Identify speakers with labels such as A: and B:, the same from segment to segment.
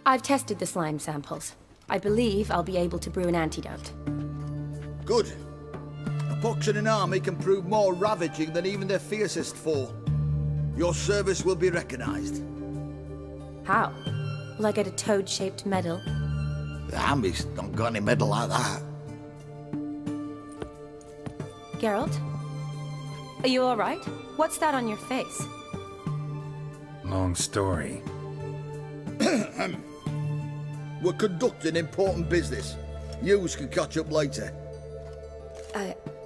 A: I've tested the slime samples. I believe I'll be able to brew an antidote.
B: Good. A pox in an army can prove more ravaging than even their fiercest foe. Your service will be recognized.
A: How? Will I get a toad-shaped medal?
B: The army's not got any medal like that.
A: Geralt? Are you alright? What's that on your face?
C: Long story.
B: We're conducting important business. Yous can catch up later.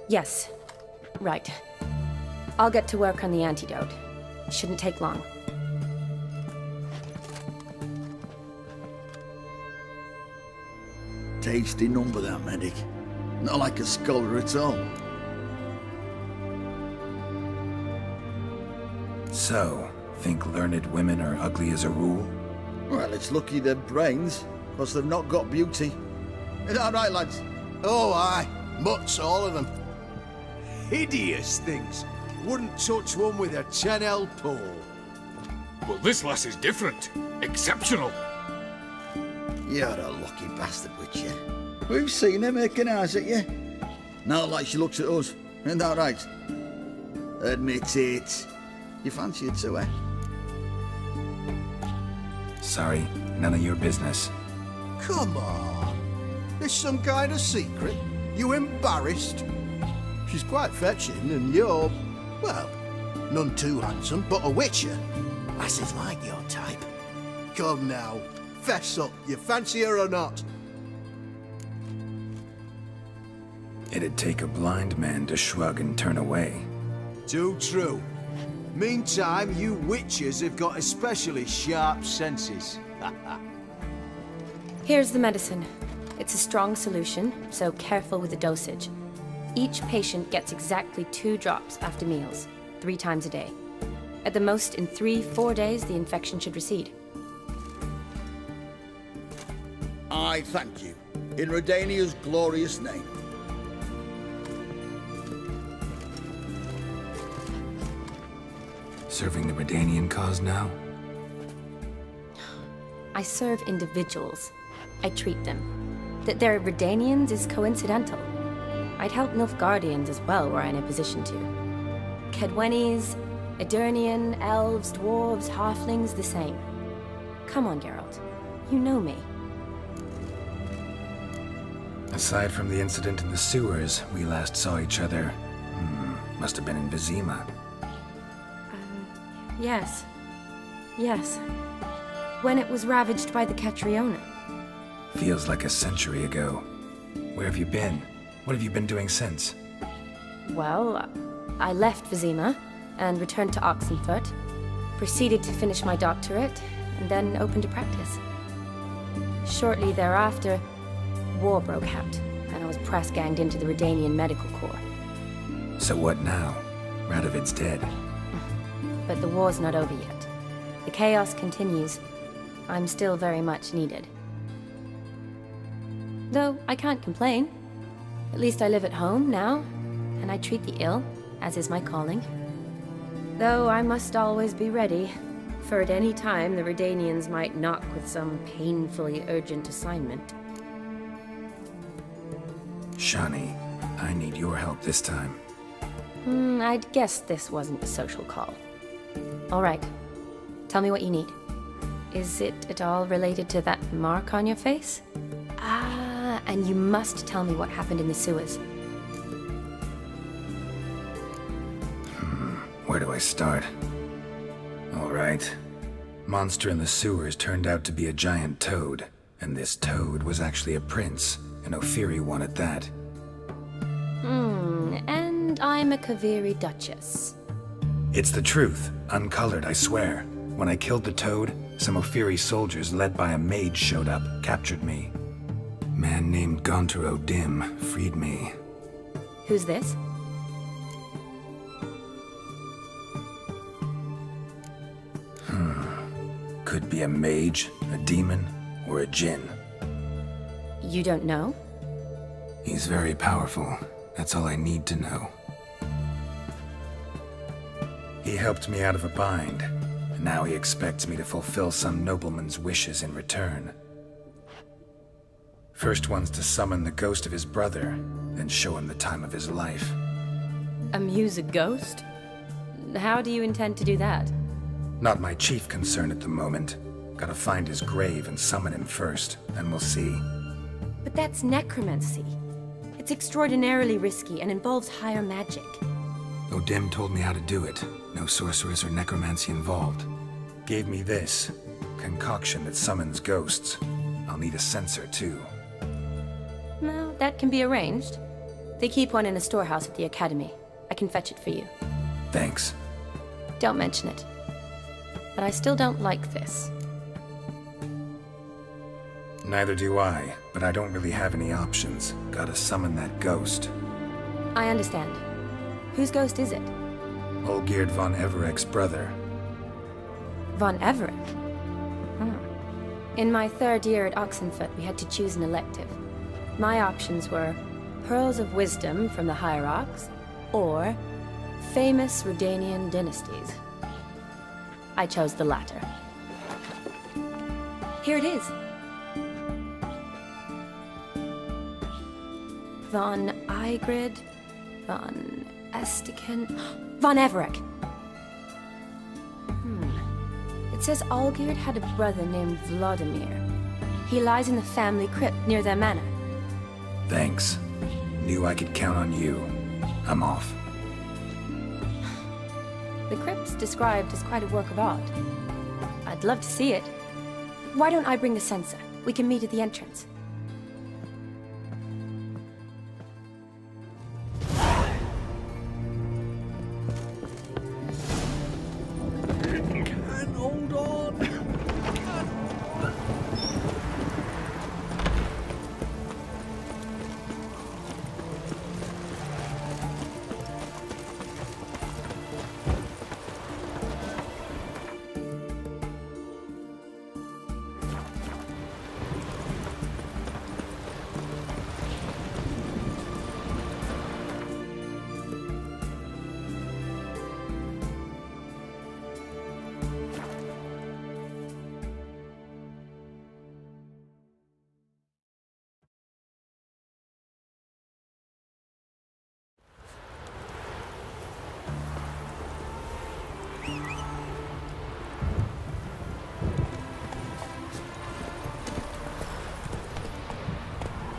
A: Yes. Right. I'll get to work on the antidote. Shouldn't take long.
B: Tasty number, that medic. Not like a scholar at all.
C: So, think learned women are ugly as a rule?
B: Well, it's lucky they're brains, because they've not got beauty. Is that right, lads?
D: Oh, aye. Mutts, all of them. Hideous things. Wouldn't touch one with a 10L pole.
E: Well, this lass is different. Exceptional.
B: You're a lucky bastard, Witcher. We've seen her making eyes at you. Not like she looks at us. Isn't that right? Admit it. You fancy it to her?
C: Sorry, none of your business.
D: Come on. There's some kind of secret. You embarrassed? She's quite fetching, and you're, well, none too handsome, but a witcher. Lasses like your type. Come now, fess up. You fancy her or not?
C: It'd take a blind man to shrug and turn away.
D: Too true. Meantime, you witches have got especially sharp senses.
A: Here's the medicine. It's a strong solution, so careful with the dosage. Each patient gets exactly 2 drops after meals, 3 times a day. At the most, in 3-4 days, the infection should recede.
B: I thank you. In Redania's glorious name.
C: Serving the Redanian cause now?
A: I serve individuals. I treat them. That they're Redanians is coincidental. I'd help Nilfgaardians as well were I in a position to. Kedwenis, Edirnian, elves, dwarves, halflings, the same. Come on, Geralt. You know me.
C: Aside from the incident in the sewers, we last saw each other. Must have been in Vizima.
A: Yes. Yes. When it was ravaged by the Catriona.
C: Feels like a century ago. Where have you been? What have you been doing since?
A: Well, I left Vizima and returned to Oxenfurt, proceeded to finish my doctorate, and then opened a practice. Shortly thereafter, war broke out, and I was press-ganged into the Redanian Medical Corps.
C: So what now? Radovid's dead.
A: But the war's not over yet. The chaos continues. I'm still very much needed. Though I can't complain. At least I live at home now, and I treat the ill, as is my calling. Though I must always be ready, for at any time the Redanians might knock with some painfully urgent assignment.
C: Shani, I need your help this time.
A: I'd guess this wasn't a social call. All right. Tell me what you need. Is it at all related to that mark on your face? Ah, and you must tell me what happened in the sewers.
C: Where do I start? All right. Monster in the sewers turned out to be a giant toad, and this toad was actually a prince, an Ophiri one at that.
A: And I'm a Kaviri Duchess.
C: It's the truth, uncolored, I swear. When I killed the toad, some Ophiri soldiers led by a mage showed up, captured me. Man named Gaunter O'Dim freed me.
A: Who's this?
C: Could be a mage, a demon, or a djinn.
A: You don't know?
C: He's very powerful. That's all I need to know. He helped me out of a bind. Now he expects me to fulfill some nobleman's wishes in return. First one's to summon the ghost of his brother, then show him the time of his life.
A: Amuse a ghost? How do you intend to do that?
C: Not my chief concern at the moment. Gotta find his grave and summon him first, then we'll see.
A: But that's necromancy. It's extraordinarily risky and involves higher magic.
C: O'Dim told me how to do it. No sorceress or necromancy involved. Gave me this concoction that summons ghosts. I'll need a censer too.
A: Well, that can be arranged. They keep one in a storehouse at the academy. I can fetch it for you.
C: Thanks.
A: Don't mention it. But I still don't like this.
C: Neither do I, but I don't really have any options. Gotta summon that ghost.
A: I understand. Whose ghost is it?
C: Olgierd von Everek's brother.
A: Von Everek? In my third year at Oxenfoot, we had to choose an elective. My options were Pearls of Wisdom from the Hierarchs, or famous Redanian dynasties. I chose the latter. Here it is. Von Igrid, von Estiken, von Everek. It says Olgierd had a brother named Vladimir. He lies in the family crypt near their manor.
C: Thanks. Knew I could count on you. I'm off.
A: The crypt's described as quite a work of art. I'd love to see it. Why don't I bring the censer? We can meet at the entrance.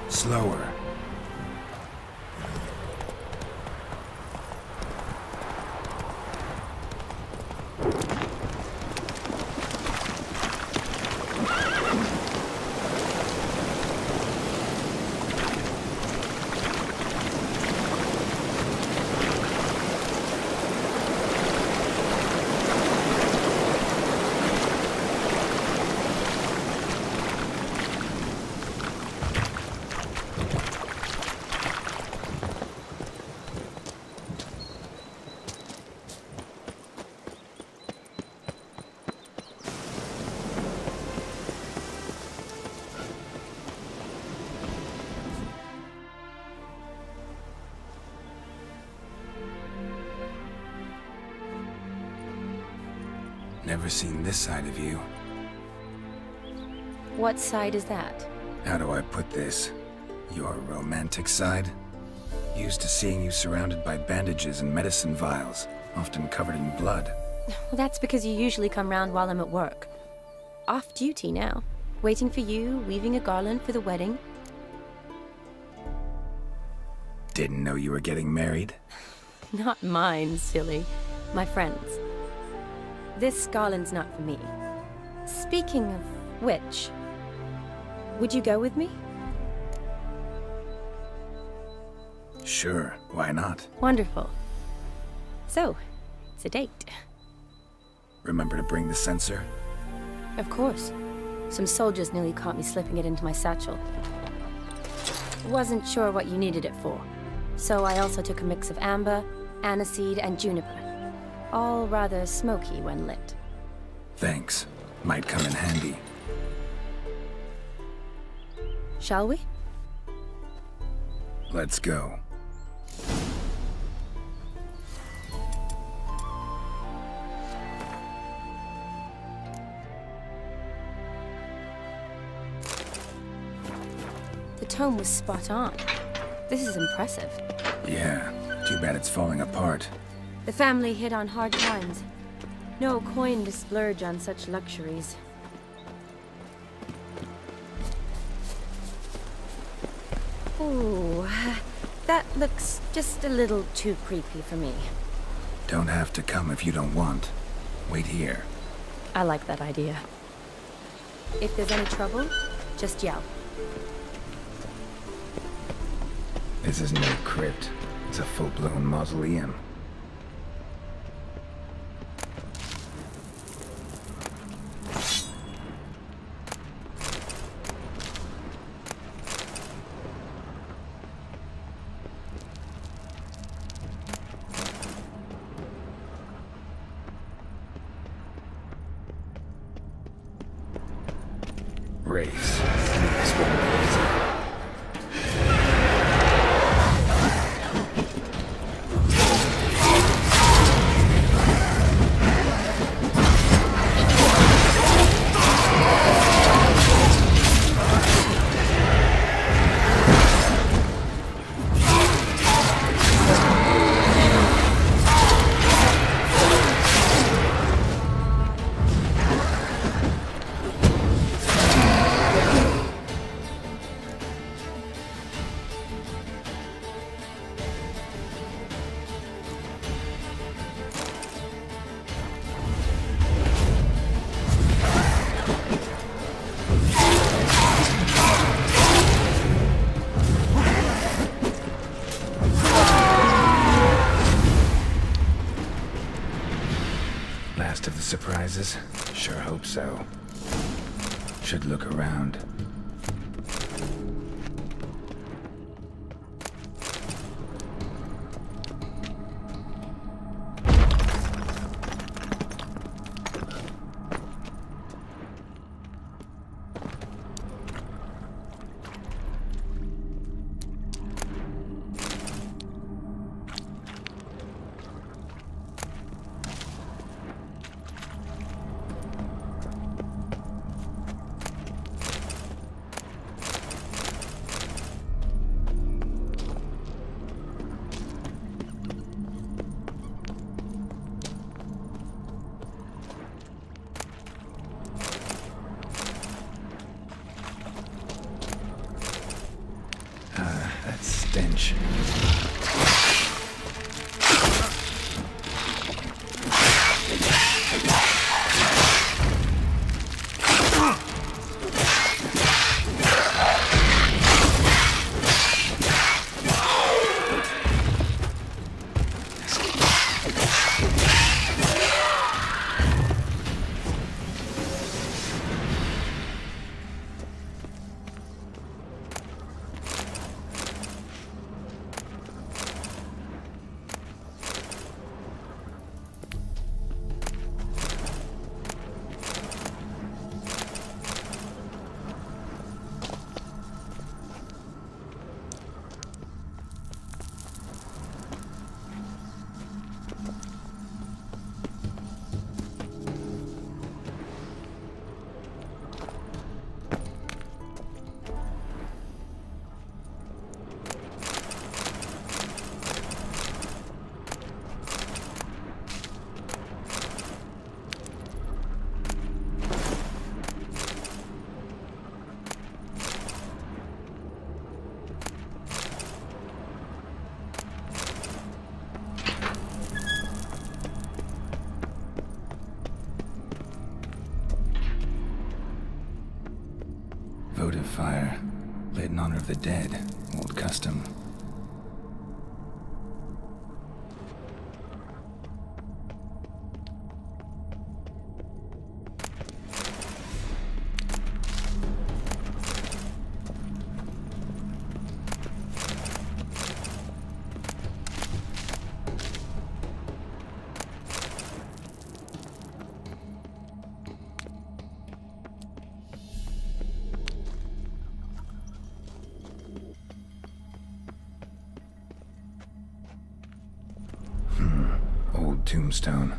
C: Slower. Never seen this side of you.
A: What side is that?
C: How do I put this? Your romantic side? Used to seeing you surrounded by bandages and medicine vials, often covered in blood.
A: Well, that's because you usually come round while I'm at work. Off duty now. Waiting for you, weaving a garland for the wedding.
C: Didn't know you were getting married?
A: Not mine, silly. My friend's. This garland's not for me. Speaking of which, would you go with me?
C: Sure, why not?
A: Wonderful. So, it's a date.
C: Remember to bring the censer?
A: Of course. Some soldiers nearly caught me slipping it into my satchel. Wasn't sure what you needed it for, so I also took a mix of amber, aniseed, and juniper. All rather smoky when lit.
C: Thanks. Might come in handy.
A: Shall we?
C: Let's go.
A: tome was spot on. This is impressive.
C: Yeah, too bad it's falling apart.
A: The family hit on hard times. No coin to splurge on such luxuries. Ooh, that looks just a little too creepy for me.
C: Don't have to come if you don't want. Wait here.
A: I like that idea. If there's any trouble, just yell.
C: This is no crypt. It's a full-blown mausoleum. Race. This will be easy. Last of the surprises? Sure hope so. Should look around. That stench. Votive fire, lit in honor of the dead, old custom. Old tombstone.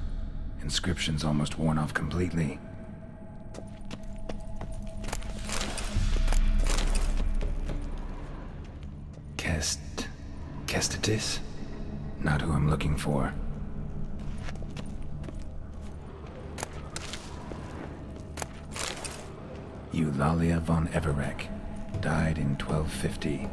C: Inscription's almost worn off completely. Kestatis? Not who I'm looking for. Eulalia von Everek. Died in 1250.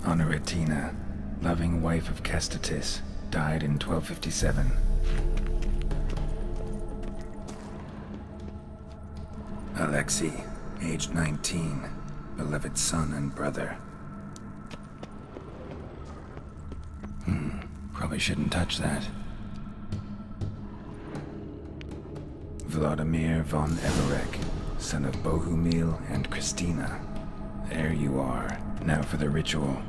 C: Honoratina, loving wife of Kestatis, died in 1257. Alexei, aged 19, beloved son and brother. Probably shouldn't touch that. Vladimir von Everek, son of Bohumil and Christina. There you are. Now for the ritual.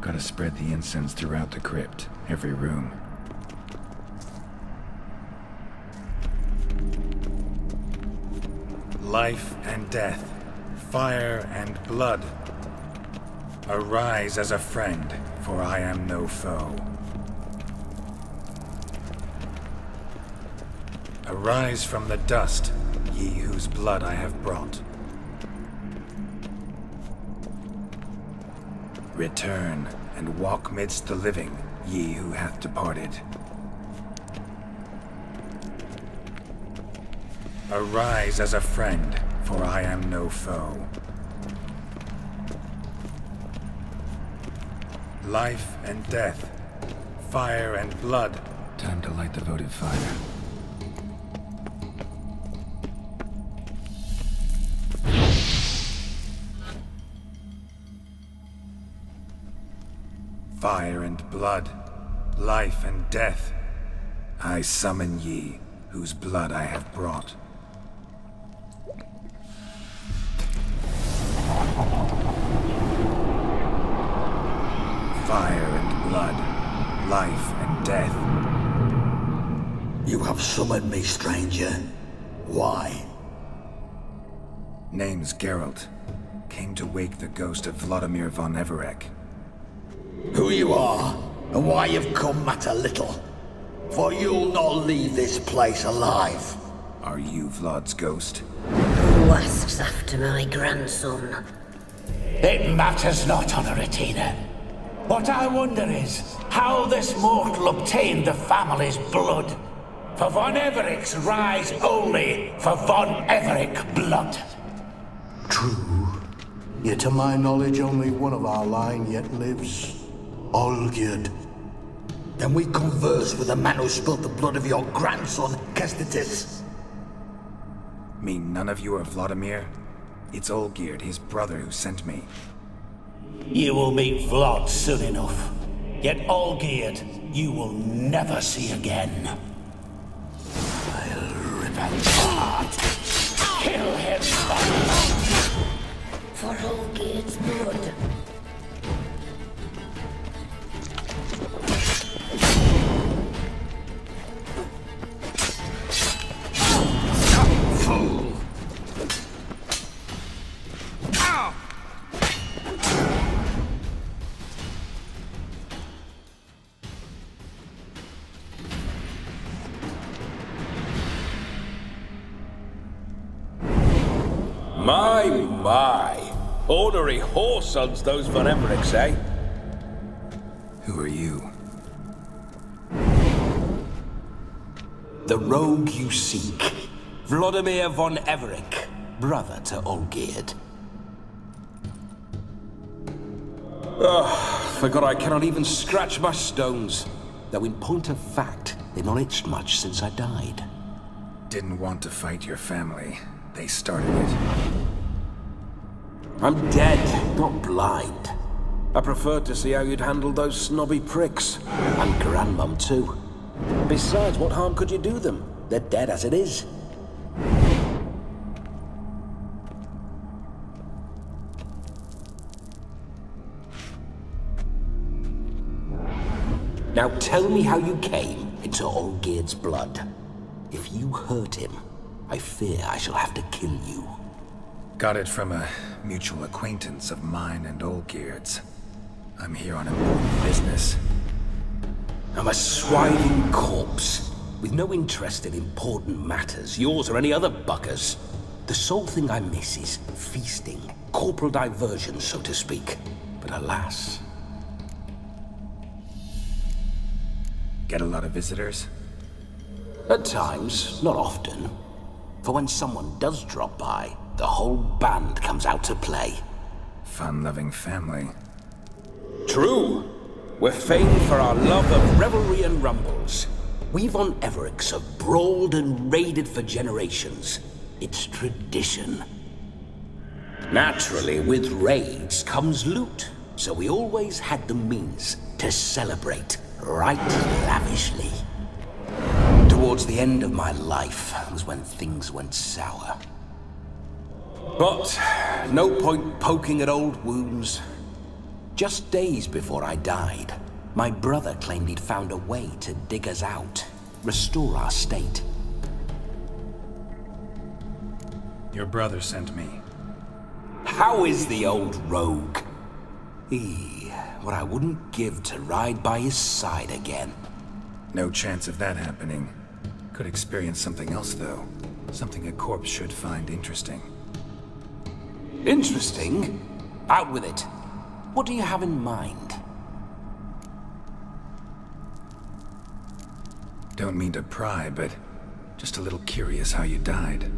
C: Gotta spread the incense throughout the crypt, every room. Life and death, fire and blood. Arise as a friend, for I am no foe. Arise from the dust, ye whose blood I have brought. Return, and walk midst the living, ye who hath departed. Arise as a friend, for I am no foe. Life and death, fire and blood. Time to light the votive fire. Fire and blood, life and death, I summon ye, whose blood I have brought. Fire and blood, life and death.
B: You have summoned me, stranger. Why?
C: Name's Geralt. Came to wake the ghost of Vladimir von Everek.
B: Who you are, and why you've come matter little. For you'll not leave this place alive.
C: Are you Vlad's ghost?
F: Who asks after my grandson?
G: It matters not, Honoratina. What I wonder is how this mortal obtained the family's blood. For von Everek's rise only for von Everek blood.
D: True. Yet to my knowledge, only one of our line yet lives. Olgierd.
B: Then we converse with the man who spilled the blood of your grandson, Kestatis.
C: Mean none of you are Vladimir? It's Olgierd, his brother, who sent me.
G: You will meet Vlad soon enough. Yet Olgierd, you will never see again. I'll rip and apart. Kill him,
F: For Olgierd's blood.
B: Fool!
H: My. Ornery whoresons those von Evereks, eh?
C: Who are you?
G: The rogue you seek. Vladimir von Everek, brother to Olgierd.
H: Forgot I cannot even scratch my stones. Though in point of fact, they've not itched much since I died.
C: Didn't want to fight your family. They started it.
H: I'm dead, not blind. I preferred to see how you'd handle those snobby pricks. And Grandmum, too. Besides, what harm could you do them? They're dead as it is. Now tell me how you came into Olgierd's blood. If you hurt him, I fear I shall have to kill you.
C: Got it from a mutual acquaintance of mine and Olgierd's. I'm here on important business.
G: I'm a swiving corpse.
H: with no interest in important matters, yours or any other buggers. The sole thing I miss is feasting, corporal diversion, so to speak. But alas...
C: Get a lot of visitors?
H: At times, not often. For when someone does drop by, the whole band comes out to play.
C: Fun-loving family.
H: True. We're famed for our love of revelry and rumbles. We von Evericks have brawled and raided for generations. It's tradition. Naturally, with raids comes loot, so we always had the means to celebrate right lavishly. Towards the end of my life was when things went sour. But no point poking at old wounds. Just days before I died, my brother claimed he'd found a way to dig us out, restore our state.
C: Your brother sent me.
H: How is the old rogue? What I wouldn't give to ride by his side again.
C: No chance of that happening. Could experience something else, though. Something a corpse should find interesting.
H: Interesting? Out with it. What do you have in mind?
C: Don't mean to pry, but just a little curious how you died.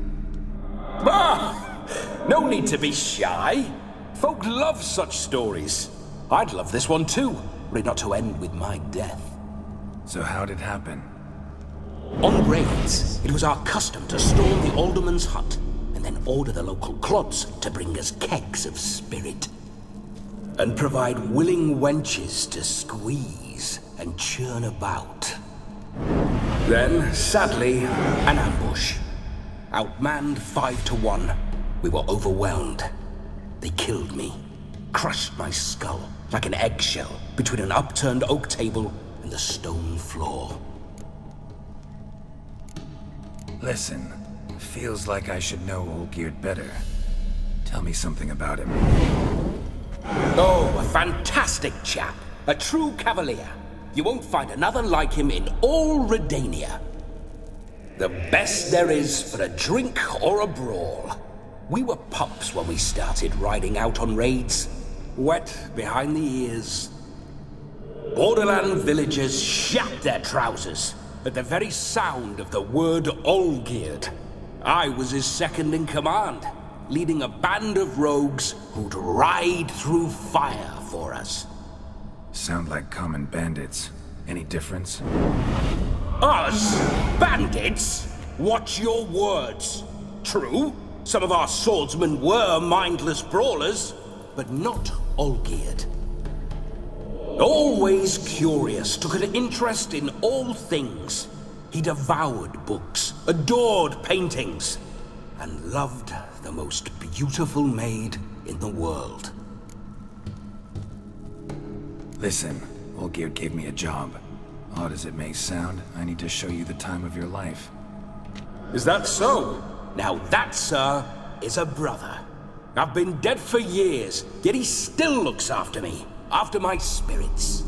H: No need to be shy. Folk love such stories. I'd love this one too, were it not to end with my death.
C: So how'd it happen?
H: On raids, it was our custom to storm the alderman's hut, and then order the local clods to bring us kegs of spirit. And provide willing wenches to squeeze and churn about. Then, sadly, an ambush. Outmanned 5-1. We were overwhelmed. They killed me, crushed my skull like an eggshell between an upturned oak table and the stone floor.
C: Listen, feels like I should know Olgierd better. Tell me something about him.
H: Oh, a fantastic chap. A true cavalier. You won't find another like him in all Redania. The best there is for a drink or a brawl. We were pups when we started riding out on raids. Wet behind the ears. Borderland villagers shat their trousers at the very sound of the word Olgierd. I was his second in command, leading a band of rogues who'd ride through fire for us.
C: Sound like common bandits. Any difference?
H: Us? Bandits? Watch your words. True, some of our swordsmen were mindless brawlers, but not Olgierd. Always curious, took an interest in all things. He devoured books, adored paintings, and loved the most beautiful maid in the world.
C: Listen, Olgierd gave me a job. Odd as it may sound, I need to show you the time of your life.
H: Is that so? Now that, sir, is a brother. I've been dead for years, yet he still looks after me, after my spirits.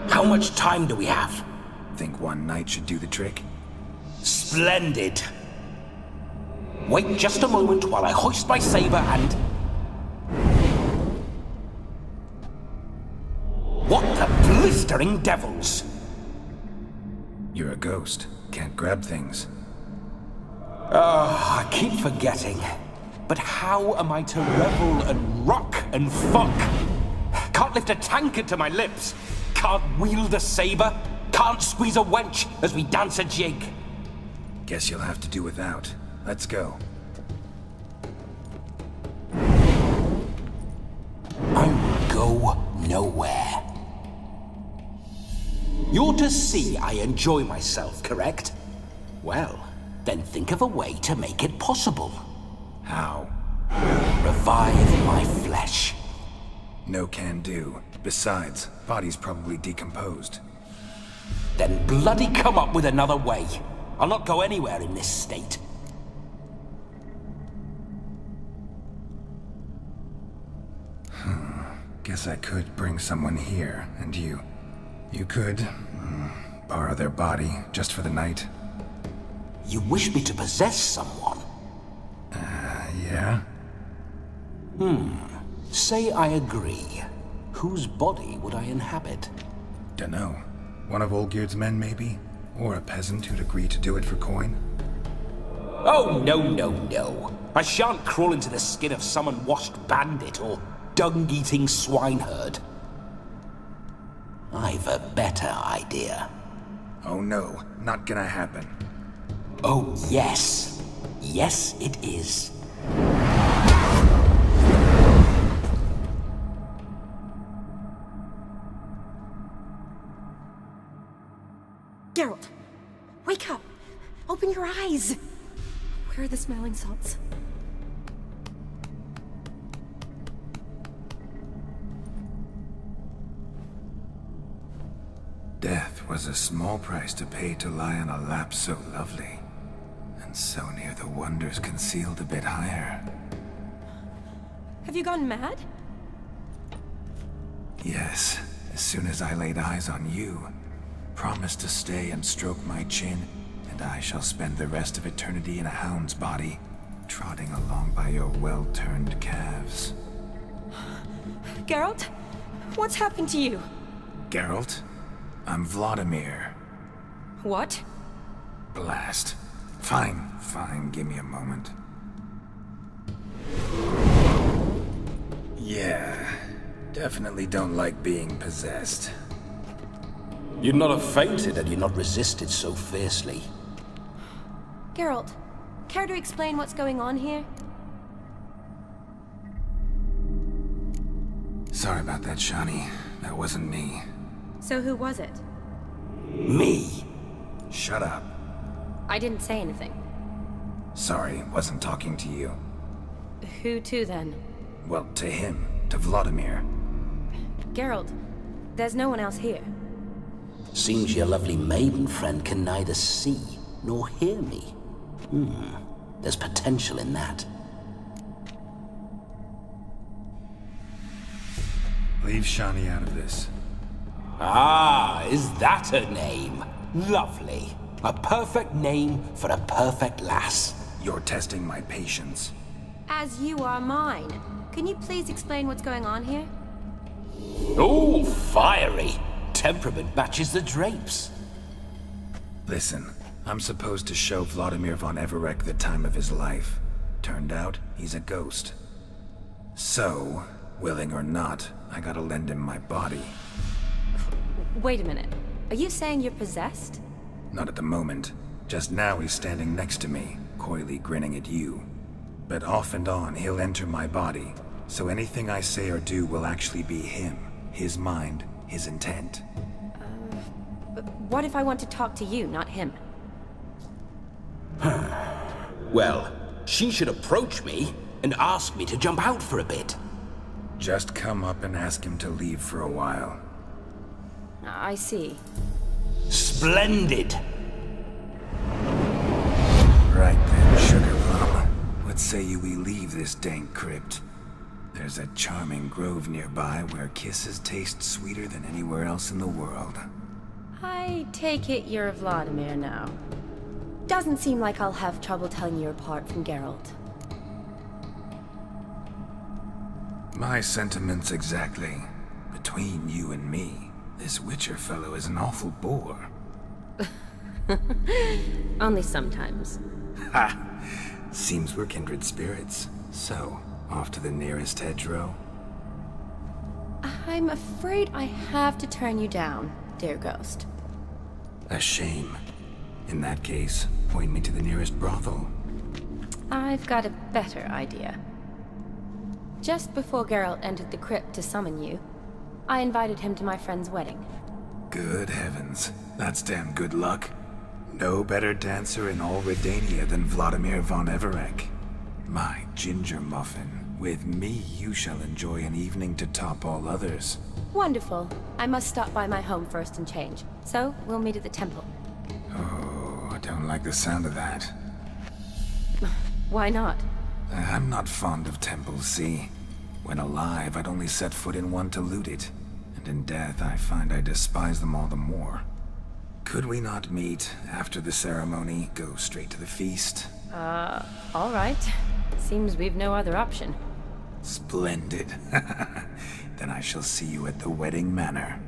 H: How much time do we have?
C: Think one night should do the trick?
H: Splendid. Wait just a moment while I hoist my saber and... What the blistering devils?
C: You're a ghost. Can't grab things.
H: I keep forgetting. But how am I to revel and rock and fuck? Can't lift a tankard to my lips. Can't wield a saber. Can't squeeze a wench as we dance a jig.
C: Guess you'll have to do without. Let's go.
H: I will go nowhere. You're to see I enjoy myself, correct? Well, then think of a way to make it possible.
C: How?
H: Revive my flesh.
C: No can do. Besides, body's probably decomposed.
H: Then bloody come up with another way. I'll not go anywhere in this state.
C: Guess I could bring someone here, and you could Borrow their body, just for the night?
H: You wish me to possess someone?
C: Yeah?
H: Say I agree. Whose body would I inhabit?
C: Dunno. One of Olgierd's men, maybe? Or a peasant who'd agree to do it for coin?
H: Oh, no. I shan't crawl into the skin of some unwashed bandit or dung-eating swineherd. I've a better idea.
C: Oh no, not gonna happen.
H: Oh, yes. Yes, it is.
A: Geralt, wake up! Open your eyes! Where are the smelling salts?
C: Death was a small price to pay to lie on a lap so lovely, and so near the wonders concealed a bit higher.
A: Have you gone mad?
C: Yes, as soon as I laid eyes on you, promised to stay and stroke my chin, and I shall spend the rest of eternity in a hound's body, trotting along by your well-turned calves.
A: Geralt? What's happened to you?
C: Geralt? I'm Vladimir.
A: What?
C: Blast. Fine, give me a moment. Yeah, definitely don't like being possessed.
H: You'd not have fainted had you not resisted so fiercely.
A: Geralt, care to explain what's going on here?
C: Sorry about that, Shani. That wasn't me.
A: So who was it?
H: Me?
C: Shut up.
A: I didn't say anything.
C: Sorry, wasn't talking to you.
A: Who to then?
C: Well, to him. To Vladimir.
A: Geralt, there's no one else here.
H: Seems your lovely maiden friend can neither see nor hear me. There's potential in that.
C: Leave Shani out of this.
H: Ah, is that her name? Lovely. A perfect name for a perfect lass.
C: You're testing my patience.
A: As you are mine. Can you please explain what's going on here?
H: Oh, fiery. Temperament matches the drapes.
C: Listen, I'm supposed to show Vladimir von Everec the time of his life. Turned out, he's a ghost. So, willing or not, I gotta lend him my body.
A: Wait a minute. Are you saying you're possessed?
C: Not at the moment. Just now he's standing next to me, coyly grinning at you. But off and on, he'll enter my body. So anything I say or do will actually be him. His mind, his intent.
A: But what if I want to talk to you, not him?
H: Well, she should approach me and ask me to jump out for a bit.
C: Just come up and ask him to leave for a while.
A: I see.
H: Splendid!
C: Right then, Sugar Plum. What say you we leave this dank crypt? There's a charming grove nearby where kisses taste sweeter than anywhere else in the world.
A: I take it you're Vladimir now. Doesn't seem like I'll have trouble telling you apart from Geralt.
C: My sentiments exactly. Between you and me, this Witcher fellow is an awful bore.
A: Only sometimes.
C: Ha! Seems we're kindred spirits. So, off to the nearest hedgerow?
A: I'm afraid I have to turn you down, dear ghost.
C: A shame. In that case, point me to the nearest brothel.
A: I've got a better idea. Just before Geralt entered the crypt to summon you, I invited him to my friend's wedding.
C: Good heavens. That's damn good luck. No better dancer in all Redania than Vladimir von Everec. My ginger muffin. With me, you shall enjoy an evening to top all others.
A: Wonderful. I must stop by my home first and change. So, we'll meet at the temple.
C: Oh, I don't like the sound of that.
A: Why not?
C: I'm not fond of temples, see? When alive, I'd only set foot in one to loot it. And in death, I find I despise them all the more. Could we not meet after the ceremony, go straight to the feast?
A: All right. Seems we've no other option.
C: Splendid. Then I shall see you at the wedding manor.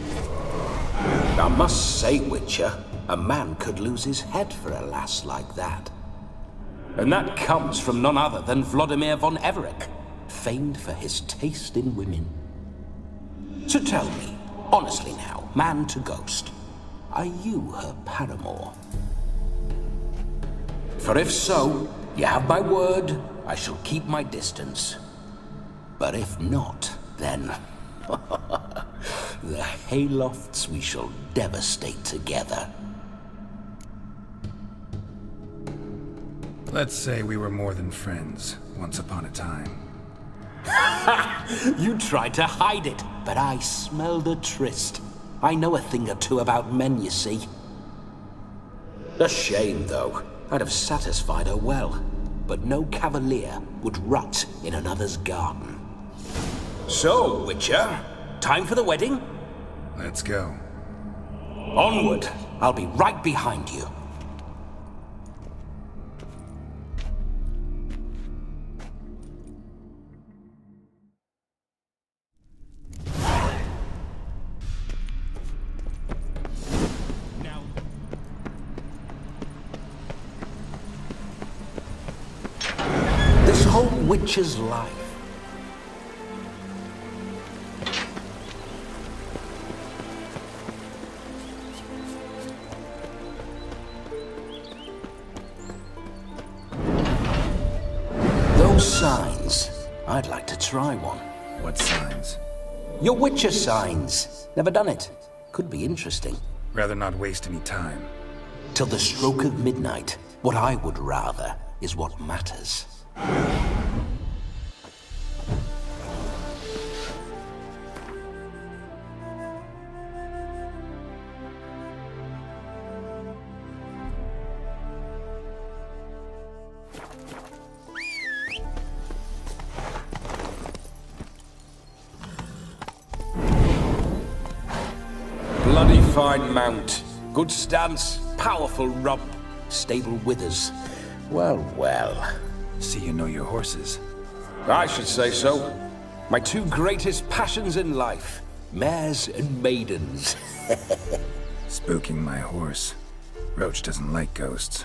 H: I must say, Witcher, a man could lose his head for a lass like that. And that comes from none other than Vladimir von Everec, famed for his taste in women. So tell me, honestly now, man to ghost, are you her paramour? For if so, you have my word, I shall keep my distance. But if not, then... the haylofts we shall devastate together.
C: Let's say we were more than friends, once upon a time.
H: You tried to hide it, but I smelled a tryst. I know a thing or two about men, you see. A shame, though. I'd have satisfied her well, but no cavalier would rot in another's garden. So, Witcher, time for the wedding?
C: Let's go.
H: Onward! I'll be right behind you. This whole Witcher's life. Those signs. I'd like to try one.
C: What signs?
H: Your Witcher signs. Never done it. Could be interesting.
C: Rather not waste any time.
H: Till the stroke of midnight. What I would rather is what matters. Bloody fine mount. Good stance, powerful rump, stable withers. Well, well.
C: See you know your horses.
H: I should say so. My two greatest passions in life. Mares and maidens.
C: Spooking my horse. Roach doesn't like ghosts.